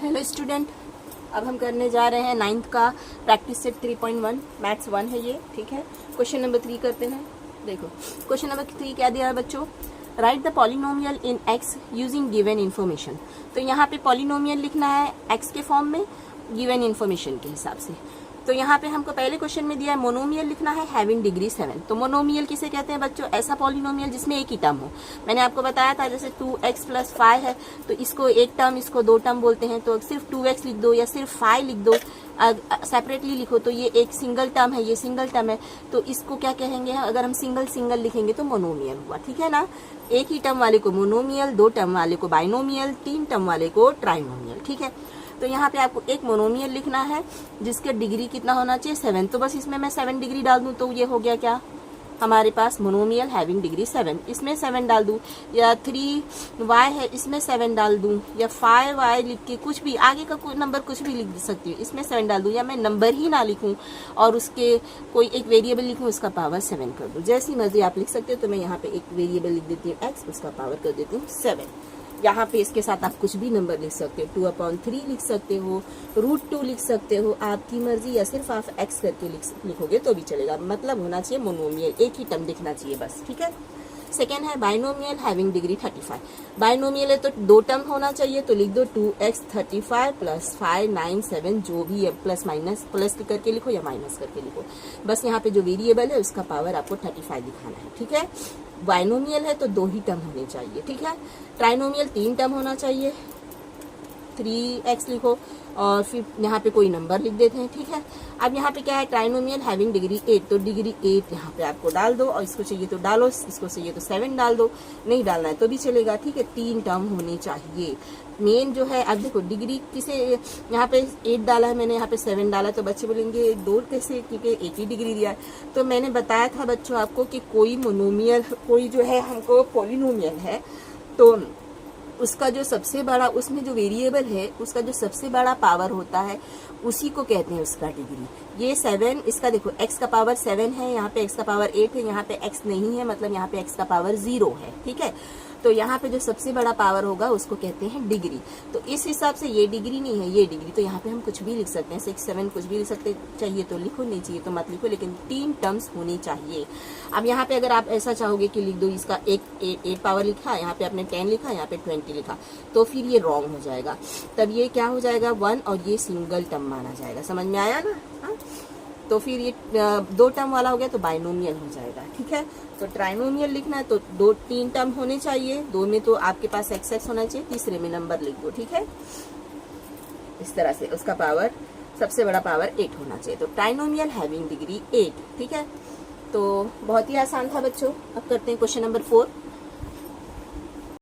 Hello student, अब हम करने जा रहे हैं 9th का प्रैक्टिस सेट 3.1 मैथ्स 1 है ये, ठीक है। क्वेश्चन नंबर 3 करते हैं। देखो क्वेश्चन नंबर 3 क्या दिया है बच्चों, right the polynomial in x using given information. तो यहाँ पे पॉलिनोमियल लिखना है एक्स के फॉर्म में गिवन इन्फॉर्मेशन के हिसाब से। तो यहाँ पे हमको पहले क्वेश्चन में दिया है मोनोमियल लिखना है हैविंग डिग्री 7। तो मोनोमियल किसे कहते हैं बच्चों, ऐसा पॉलिनोमियल जिसमें एक ही टर्म हो। मैंने आपको बताया था जैसे 2x + 5 है तो इसको एक टर्म, इसको दो टर्म बोलते हैं। तो सिर्फ 2x लिख दो या सिर्फ 5 लिख दो, सेपरेटली लिखो तो ये एक सिंगल टर्म है, ये सिंगल टर्म है। तो इसको क्या कहेंगे, अगर हम सिंगल सिंगल लिखेंगे तो मोनोमियल हुआ, ठीक है ना। एक ही टर्म वाले को मोनोमियल, दो टर्म वाले को बाइनोमियल, तीन टर्म वाले को ट्राइनोमियल, ठीक है। तो यहाँ पे आपको एक मोनोमियल लिखना है जिसके डिग्री कितना होना चाहिए 7। तो बस इसमें मैं 7 डिग्री डाल दूं तो ये हो गया क्या हमारे पास मोनोमियल हैविंग डिग्री 7। इसमें 7 डाल दूं, या 3y है इसमें 7 डाल दूं, या 5y लिख के कुछ भी आगे का कोई नंबर कुछ भी लिख सकती हूँ, इसमें 7 डाल दूं, या मैं नंबर ही ना लिखूं और उसके कोई एक वेरिएबल लिखूं, उसका पावर 7 कर दूं। जैसी मर्जी आप लिख सकते हो। तो मैं यहाँ पे एक वेरिएबल लिख देती हूँ x, उसका पावर कर देती हूँ 7। यहाँ पे इसके साथ आप कुछ भी नंबर लिख सकते हो, 2/3 लिख सकते हो, √2 लिख सकते हो, आपकी मर्जी, या सिर्फ आप x करके लिखोगे तो भी चलेगा। मतलब होना चाहिए मोनोमियल, एक ही टर्म दिखना चाहिए बस, ठीक है। सेकेंड है बाइनोमियल हैविंग डिग्री 35। बाइनोमियल है तो दो टर्म होना चाहिए, तो लिख दो 2x 35 + 5 9 7, जो भी है प्लस माइनस, प्लस करके लिखो या माइनस करके लिखो। बस यहाँ पे जो वेरिएबल है उसका पावर आपको 35 दिखाना है, ठीक है। बाइनोमियल है तो दो ही टर्म होने चाहिए, ठीक है। ट्राइनोमियल 3 टर्म होना चाहिए, 3x लिखो और फिर यहाँ पे कोई नंबर लिख देते हैं, ठीक है। अब यहाँ पे क्या है, ट्राइनोमियल हैविंग डिग्री 8, तो डिग्री 8 यहाँ पे आपको डाल दो, और इसको चाहिए तो डालो, इसको चाहिए तो 7 डाल दो, नहीं डालना है तो भी चलेगा, ठीक है। 3 टर्म होने चाहिए। मेन जो है, अब देखो डिग्री किसे, यहाँ पे 8 डाला है मैंने, यहाँ पे 7 डाला, तो बच्चे बोलेंगे 2 कैसे, क्योंकि 8 ही डिग्री दिया है। तो मैंने बताया था बच्चों आपको कि कोई मोनोमियल, कोई जो है हमको पॉलिनोमियल है तो उसका जो सबसे बड़ा, उसमें जो वेरिएबल है उसका जो सबसे बड़ा पावर होता है उसी को कहते हैं उसका डिग्री। ये 7, इसका देखो x का पावर 7 है, यहाँ पे x का पावर 8 है, यहाँ पे x नहीं है, मतलब यहाँ पे x का पावर 0 है, ठीक है। तो यहाँ पे जो सबसे बड़ा पावर होगा उसको कहते हैं डिग्री। तो इस हिसाब से ये डिग्री नहीं है, ये डिग्री। तो यहाँ पे हम कुछ भी लिख सकते हैं, 6 7 कुछ भी लिख सकते, चाहिए तो लिखो, नहीं चाहिए तो मत लिखो, लेकिन 3 टर्म्स होनी चाहिए। अब यहाँ पे अगर आप ऐसा चाहोगे कि लिख दो इसका 8 पावर लिखा, यहाँ पे आपने 10 लिखा, यहाँ पे 20 लिखा, तो फिर ये रॉन्ग हो जाएगा। तब ये क्या हो जाएगा 1, और ये सिंगल टर्म माना जाएगा। समझ में आया ना? हाँ? तो फिर ये 2 टर्म वाला हो गया तो बाइनोमियल हो जाएगा, ठीक है। तो ट्राइनोमियल लिखना है तो 3 टर्म होने चाहिए, 2 में तो आपके पास x होना चाहिए, तीसरे में नंबर लिख दो, ठीक है। इस तरह से उसका पावर, सबसे बड़ा पावर 8 होना चाहिए। तो ट्राइनोमियल हैविंग डिग्री 8, ठीक है। तो बहुत ही आसान था बच्चों। अब करते हैं क्वेश्चन नंबर 4।